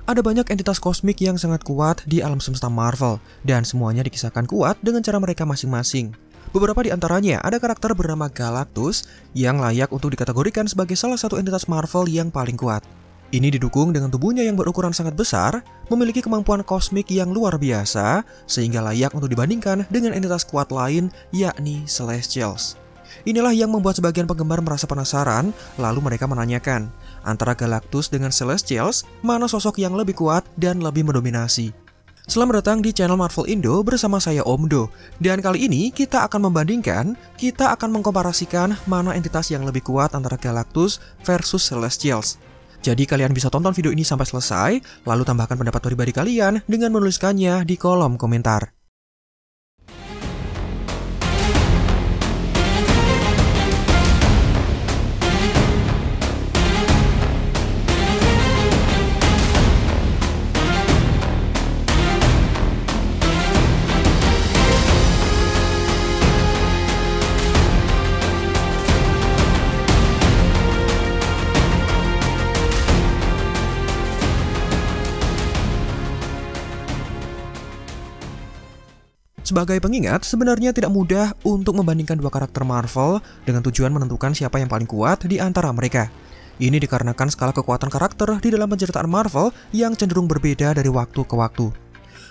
Ada banyak entitas kosmik yang sangat kuat di alam semesta Marvel, dan semuanya dikisahkan kuat dengan cara mereka masing-masing. Beberapa di antaranya ada karakter bernama Galactus yang layak untuk dikategorikan sebagai salah satu entitas Marvel yang paling kuat. Ini didukung dengan tubuhnya yang berukuran sangat besar, memiliki kemampuan kosmik yang luar biasa, sehingga layak untuk dibandingkan dengan entitas kuat lain, yakni Celestials. Inilah yang membuat sebagian penggemar merasa penasaran, lalu mereka menanyakan, antara Galactus dengan Celestials, mana sosok yang lebih kuat dan lebih mendominasi? Selamat datang di channel Marvel Indo bersama saya Omdo. Dan kali ini kita akan mengkomparasikan mana entitas yang lebih kuat antara Galactus versus Celestials. Jadi kalian bisa tonton video ini sampai selesai, lalu tambahkan pendapat pribadi kalian dengan menuliskannya di kolom komentar. Sebagai pengingat, sebenarnya tidak mudah untuk membandingkan dua karakter Marvel dengan tujuan menentukan siapa yang paling kuat di antara mereka. Ini dikarenakan skala kekuatan karakter di dalam penceritaan Marvel yang cenderung berbeda dari waktu ke waktu.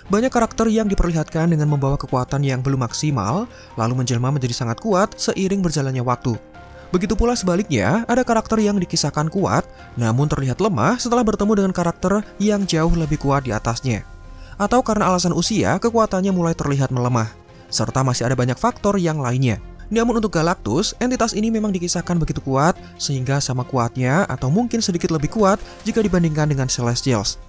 Banyak karakter yang diperlihatkan dengan membawa kekuatan yang belum maksimal, lalu menjelma menjadi sangat kuat seiring berjalannya waktu. Begitu pula sebaliknya, ada karakter yang dikisahkan kuat, namun terlihat lemah setelah bertemu dengan karakter yang jauh lebih kuat di atasnya. Atau karena alasan usia, kekuatannya mulai terlihat melemah, serta masih ada banyak faktor yang lainnya. Namun untuk Galactus, entitas ini memang dikisahkan begitu kuat, sehingga sama kuatnya atau mungkin sedikit lebih kuat jika dibandingkan dengan Celestials.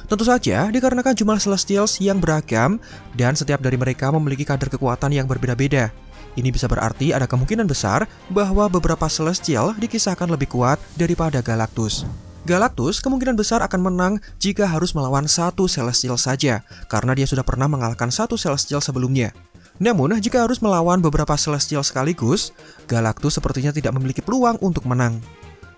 Tentu saja, dikarenakan jumlah Celestials yang beragam, dan setiap dari mereka memiliki kadar kekuatan yang berbeda-beda. Ini bisa berarti ada kemungkinan besar bahwa beberapa Celestial dikisahkan lebih kuat daripada Galactus. Galactus kemungkinan besar akan menang jika harus melawan satu Celestial saja, karena dia sudah pernah mengalahkan satu Celestial sebelumnya. Namun, jika harus melawan beberapa Celestial sekaligus, Galactus sepertinya tidak memiliki peluang untuk menang.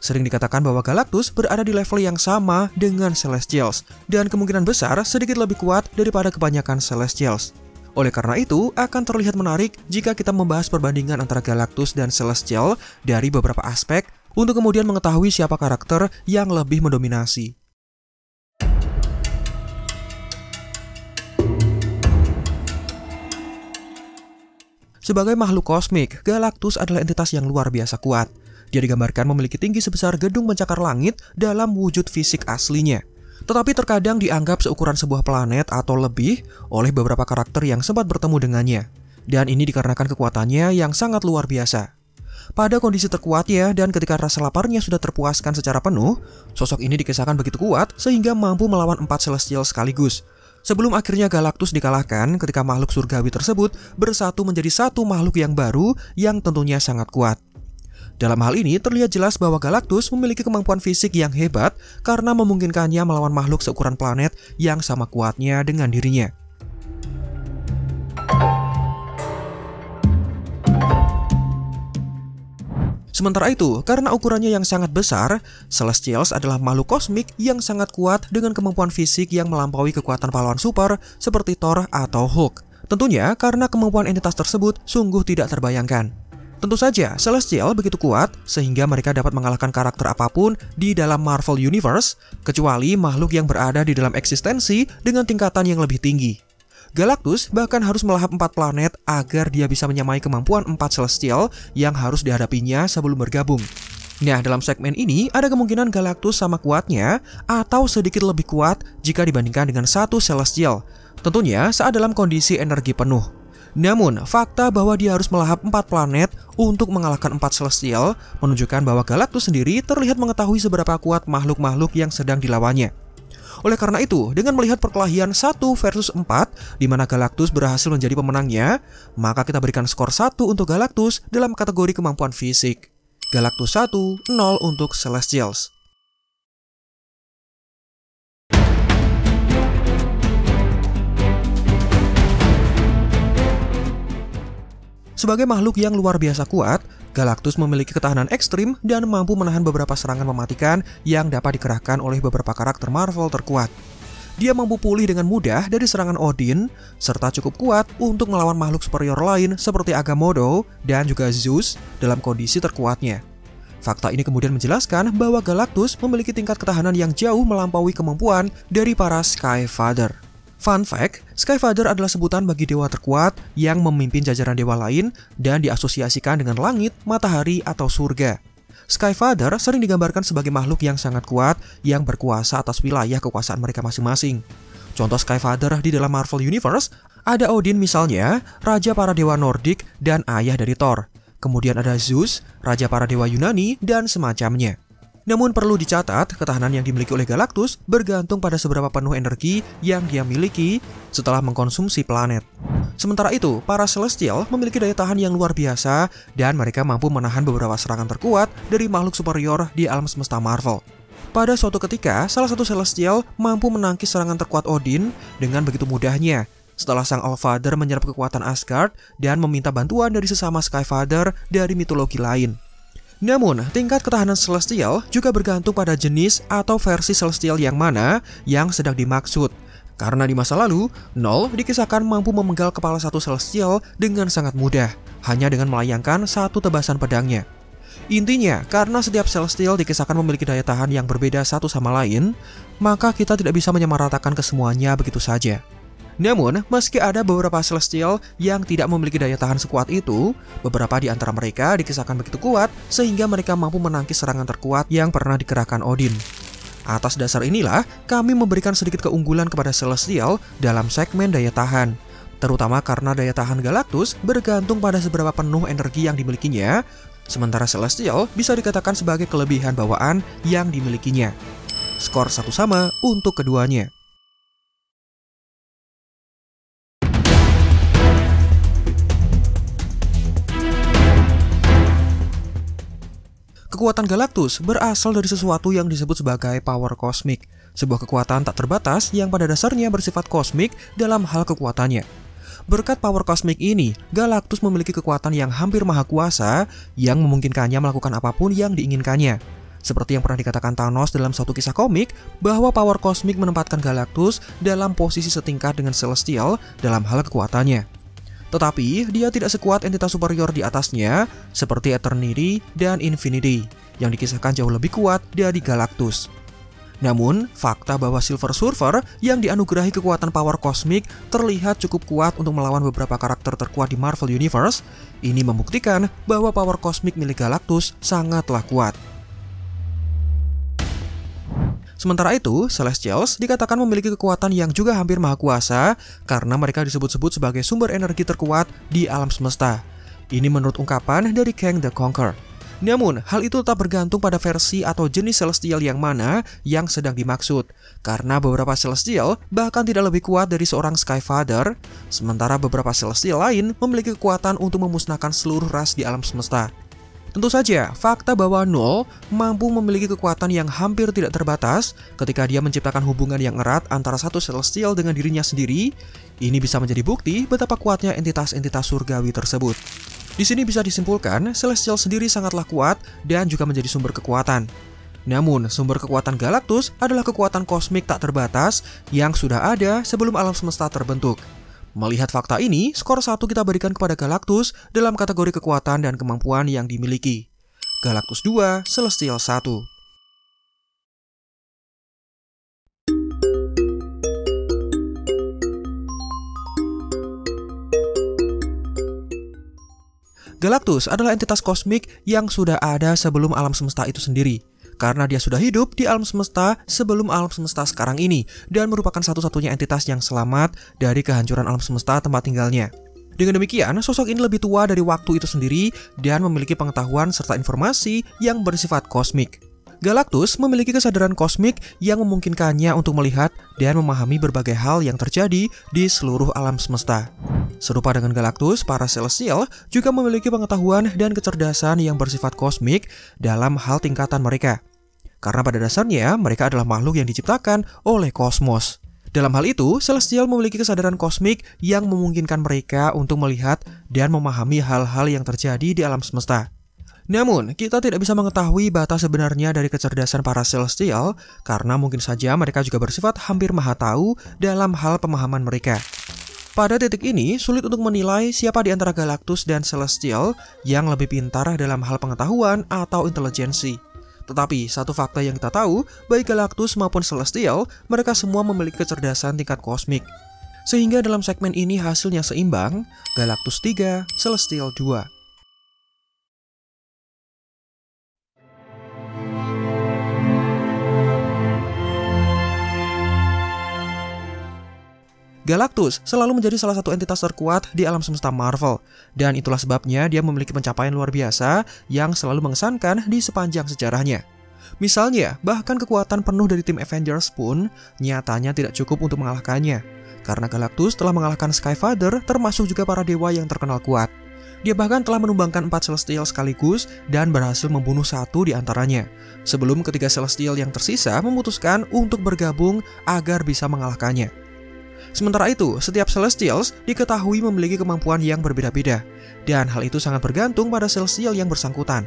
Sering dikatakan bahwa Galactus berada di level yang sama dengan Celestials, dan kemungkinan besar sedikit lebih kuat daripada kebanyakan Celestials. Oleh karena itu, akan terlihat menarik jika kita membahas perbandingan antara Galactus dan Celestial dari beberapa aspek, untuk kemudian mengetahui siapa karakter yang lebih mendominasi. Sebagai makhluk kosmik, Galactus adalah entitas yang luar biasa kuat. Dia digambarkan memiliki tinggi sebesar gedung pencakar langit dalam wujud fisik aslinya. Tetapi terkadang dianggap seukuran sebuah planet atau lebih oleh beberapa karakter yang sempat bertemu dengannya. Dan ini dikarenakan kekuatannya yang sangat luar biasa. Pada kondisi terkuatnya dan ketika rasa laparnya sudah terpuaskan secara penuh, sosok ini dikisahkan begitu kuat sehingga mampu melawan 4 Celestial sekaligus. Sebelum akhirnya Galactus dikalahkan ketika makhluk surgawi tersebut bersatu menjadi satu makhluk yang baru yang tentunya sangat kuat. Dalam hal ini terlihat jelas bahwa Galactus memiliki kemampuan fisik yang hebat karena memungkinkannya melawan makhluk seukuran planet yang sama kuatnya dengan dirinya. Sementara itu, karena ukurannya yang sangat besar, Celestials adalah makhluk kosmik yang sangat kuat dengan kemampuan fisik yang melampaui kekuatan pahlawan super seperti Thor atau Hulk. Tentunya karena kemampuan entitas tersebut sungguh tidak terbayangkan. Tentu saja, Celestial begitu kuat sehingga mereka dapat mengalahkan karakter apapun di dalam Marvel Universe, kecuali makhluk yang berada di dalam eksistensi dengan tingkatan yang lebih tinggi. Galactus bahkan harus melahap 4 planet agar dia bisa menyamai kemampuan 4 Celestial yang harus dihadapinya sebelum bergabung. Nah, dalam segmen ini ada kemungkinan Galactus sama kuatnya atau sedikit lebih kuat jika dibandingkan dengan satu Celestial. Tentunya saat dalam kondisi energi penuh. Namun, fakta bahwa dia harus melahap 4 planet untuk mengalahkan 4 Celestial menunjukkan bahwa Galactus sendiri terlihat mengetahui seberapa kuat makhluk-makhluk yang sedang dilawannya. Oleh karena itu, dengan melihat perkelahian 1 versus 4, di mana Galactus berhasil menjadi pemenangnya, maka kita berikan skor 1 untuk Galactus dalam kategori kemampuan fisik. Galactus 1, 0 untuk Celestials. Sebagai makhluk yang luar biasa kuat, Galactus memiliki ketahanan ekstrim dan mampu menahan beberapa serangan mematikan yang dapat dikerahkan oleh beberapa karakter Marvel terkuat. Dia mampu pulih dengan mudah dari serangan Odin, serta cukup kuat untuk melawan makhluk superior lain seperti Agamotto dan juga Zeus dalam kondisi terkuatnya. Fakta ini kemudian menjelaskan bahwa Galactus memiliki tingkat ketahanan yang jauh melampaui kemampuan dari para Sky Father. Fun fact, Sky Father adalah sebutan bagi dewa terkuat yang memimpin jajaran dewa lain dan diasosiasikan dengan langit, matahari, atau surga. Sky Father sering digambarkan sebagai makhluk yang sangat kuat yang berkuasa atas wilayah kekuasaan mereka masing-masing. Contoh Sky Father di dalam Marvel Universe ada Odin misalnya, raja para dewa Nordik dan ayah dari Thor. Kemudian ada Zeus, raja para dewa Yunani dan semacamnya. Namun perlu dicatat, ketahanan yang dimiliki oleh Galactus bergantung pada seberapa penuh energi yang dia miliki setelah mengkonsumsi planet. Sementara itu, para Celestial memiliki daya tahan yang luar biasa dan mereka mampu menahan beberapa serangan terkuat dari makhluk superior di alam semesta Marvel. Pada suatu ketika, salah satu Celestial mampu menangkis serangan terkuat Odin dengan begitu mudahnya setelah sang Allfather menyerap kekuatan Asgard dan meminta bantuan dari sesama Skyfather dari mitologi lain. Namun, tingkat ketahanan Celestial juga bergantung pada jenis atau versi Celestial yang mana yang sedang dimaksud. Karena di masa lalu, Null dikisahkan mampu memenggal kepala satu Celestial dengan sangat mudah, hanya dengan melayangkan satu tebasan pedangnya. Intinya, karena setiap Celestial dikisahkan memiliki daya tahan yang berbeda satu sama lain, maka kita tidak bisa menyamaratakan kesemuanya begitu saja. Namun, meski ada beberapa Celestial yang tidak memiliki daya tahan sekuat itu, beberapa di antara mereka dikisahkan begitu kuat sehingga mereka mampu menangkis serangan terkuat yang pernah dikerahkan Odin. Atas dasar inilah, kami memberikan sedikit keunggulan kepada Celestial dalam segmen daya tahan. Terutama karena daya tahan Galactus bergantung pada seberapa penuh energi yang dimilikinya, sementara Celestial bisa dikatakan sebagai kelebihan bawaan yang dimilikinya. Skor 1-1 untuk keduanya. Kekuatan Galactus berasal dari sesuatu yang disebut sebagai power kosmik, sebuah kekuatan tak terbatas yang pada dasarnya bersifat kosmik dalam hal kekuatannya. Berkat power kosmik ini, Galactus memiliki kekuatan yang hampir maha kuasa yang memungkinkannya melakukan apapun yang diinginkannya. Seperti yang pernah dikatakan Thanos dalam suatu kisah komik, bahwa power kosmik menempatkan Galactus dalam posisi setingkat dengan Celestial dalam hal kekuatannya. Tetapi, dia tidak sekuat entitas superior di atasnya, seperti Eternity dan Infinity, yang dikisahkan jauh lebih kuat dari Galactus. Namun, fakta bahwa Silver Surfer yang dianugerahi kekuatan power kosmik terlihat cukup kuat untuk melawan beberapa karakter terkuat di Marvel Universe. Ini membuktikan bahwa power kosmik milik Galactus sangatlah kuat. Sementara itu, Celestials dikatakan memiliki kekuatan yang juga hampir maha kuasa karena mereka disebut-sebut sebagai sumber energi terkuat di alam semesta. Ini menurut ungkapan dari Kang the Conqueror. Namun, hal itu tetap bergantung pada versi atau jenis Celestial yang mana yang sedang dimaksud. Karena beberapa Celestial bahkan tidak lebih kuat dari seorang Skyfather, sementara beberapa Celestial lain memiliki kekuatan untuk memusnahkan seluruh ras di alam semesta. Tentu saja, fakta bahwa Null mampu memiliki kekuatan yang hampir tidak terbatas ketika dia menciptakan hubungan yang erat antara satu Celestial dengan dirinya sendiri, ini bisa menjadi bukti betapa kuatnya entitas-entitas surgawi tersebut. Di sini bisa disimpulkan, Celestial sendiri sangatlah kuat dan juga menjadi sumber kekuatan. Namun, sumber kekuatan Galactus adalah kekuatan kosmik tak terbatas yang sudah ada sebelum alam semesta terbentuk. Melihat fakta ini, skor 1 kita berikan kepada Galactus dalam kategori kekuatan dan kemampuan yang dimiliki. Galactus 2, Celestial 1. Galactus adalah entitas kosmik yang sudah ada sebelum alam semesta itu sendiri. Karena dia sudah hidup di alam semesta sebelum alam semesta sekarang ini dan merupakan satu-satunya entitas yang selamat dari kehancuran alam semesta tempat tinggalnya. Dengan demikian, sosok ini lebih tua dari waktu itu sendiri dan memiliki pengetahuan serta informasi yang bersifat kosmik. Galactus memiliki kesadaran kosmik yang memungkinkannya untuk melihat dan memahami berbagai hal yang terjadi di seluruh alam semesta. Serupa dengan Galactus, para Celestial juga memiliki pengetahuan dan kecerdasan yang bersifat kosmik dalam hal tingkatan mereka. Karena pada dasarnya, mereka adalah makhluk yang diciptakan oleh kosmos. Dalam hal itu, Celestial memiliki kesadaran kosmik yang memungkinkan mereka untuk melihat dan memahami hal-hal yang terjadi di alam semesta. Namun, kita tidak bisa mengetahui batas sebenarnya dari kecerdasan para Celestial karena mungkin saja mereka juga bersifat hampir maha tahu dalam hal pemahaman mereka. Pada titik ini, sulit untuk menilai siapa di antara Galactus dan Celestial yang lebih pintar dalam hal pengetahuan atau intelijensi. Tetapi, satu fakta yang kita tahu, baik Galactus maupun Celestial, mereka semua memiliki kecerdasan tingkat kosmik. Sehingga dalam segmen ini hasilnya seimbang, Galactus 3, Celestial 2. Galactus selalu menjadi salah satu entitas terkuat di alam semesta Marvel, dan itulah sebabnya dia memiliki pencapaian luar biasa yang selalu mengesankan di sepanjang sejarahnya. Misalnya, bahkan kekuatan penuh dari tim Avengers pun nyatanya tidak cukup untuk mengalahkannya, karena Galactus telah mengalahkan Skyfather termasuk juga para dewa yang terkenal kuat. Dia bahkan telah menumbangkan 4 Celestial sekaligus dan berhasil membunuh satu di antaranya, sebelum ketiga Celestial yang tersisa memutuskan untuk bergabung agar bisa mengalahkannya. Sementara itu, setiap Celestials diketahui memiliki kemampuan yang berbeda-beda, dan hal itu sangat bergantung pada Celestial yang bersangkutan.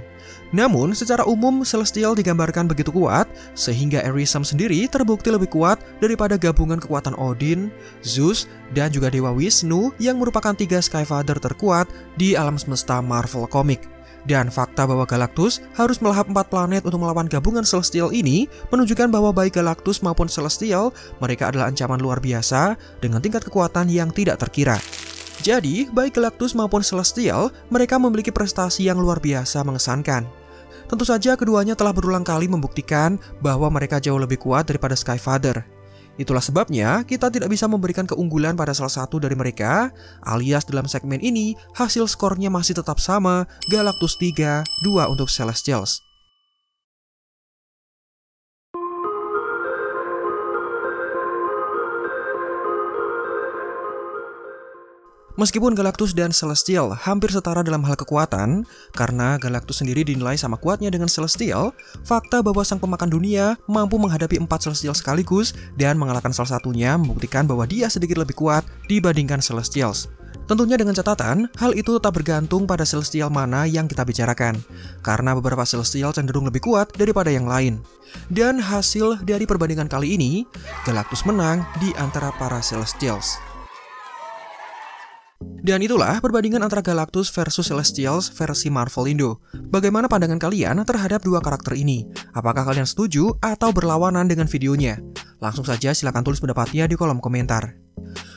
Namun, secara umum Celestial digambarkan begitu kuat, sehingga Arishem sendiri terbukti lebih kuat daripada gabungan kekuatan Odin, Zeus, dan juga Dewa Wisnu yang merupakan 3 Skyfather terkuat di alam semesta Marvel Comic. Dan fakta bahwa Galactus harus melahap 4 planet untuk melawan gabungan Celestial ini menunjukkan bahwa baik Galactus maupun Celestial, mereka adalah ancaman luar biasa dengan tingkat kekuatan yang tidak terkira. Jadi, baik Galactus maupun Celestial, mereka memiliki prestasi yang luar biasa mengesankan. Tentu saja keduanya telah berulang kali membuktikan bahwa mereka jauh lebih kuat daripada Skyfather. Itulah sebabnya kita tidak bisa memberikan keunggulan pada salah satu dari mereka, alias dalam segmen ini hasil skornya masih tetap sama, Galactus 3, 2 untuk Celestials. Meskipun Galactus dan Celestial hampir setara dalam hal kekuatan, karena Galactus sendiri dinilai sama kuatnya dengan Celestial, fakta bahwa sang pemakan dunia mampu menghadapi 4 Celestial sekaligus dan mengalahkan salah satunya membuktikan bahwa dia sedikit lebih kuat dibandingkan Celestials. Tentunya dengan catatan, hal itu tetap bergantung pada Celestial mana yang kita bicarakan, karena beberapa Celestial cenderung lebih kuat daripada yang lain. Dan hasil dari perbandingan kali ini, Galactus menang di antara para Celestials. Dan itulah perbandingan antara Galactus versus Celestials versi Marvel Indo. Bagaimana pandangan kalian terhadap dua karakter ini? Apakah kalian setuju atau berlawanan dengan videonya? Langsung saja silahkan tulis pendapatnya di kolom komentar.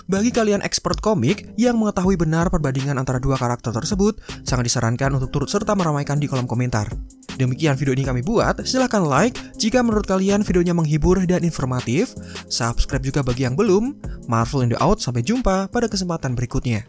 Bagi kalian expert komik yang mengetahui benar perbandingan antara dua karakter tersebut, sangat disarankan untuk turut serta meramaikan di kolom komentar. Demikian video ini kami buat, silahkan like jika menurut kalian videonya menghibur dan informatif, subscribe juga bagi yang belum. Marvel Indo out, sampai jumpa pada kesempatan berikutnya.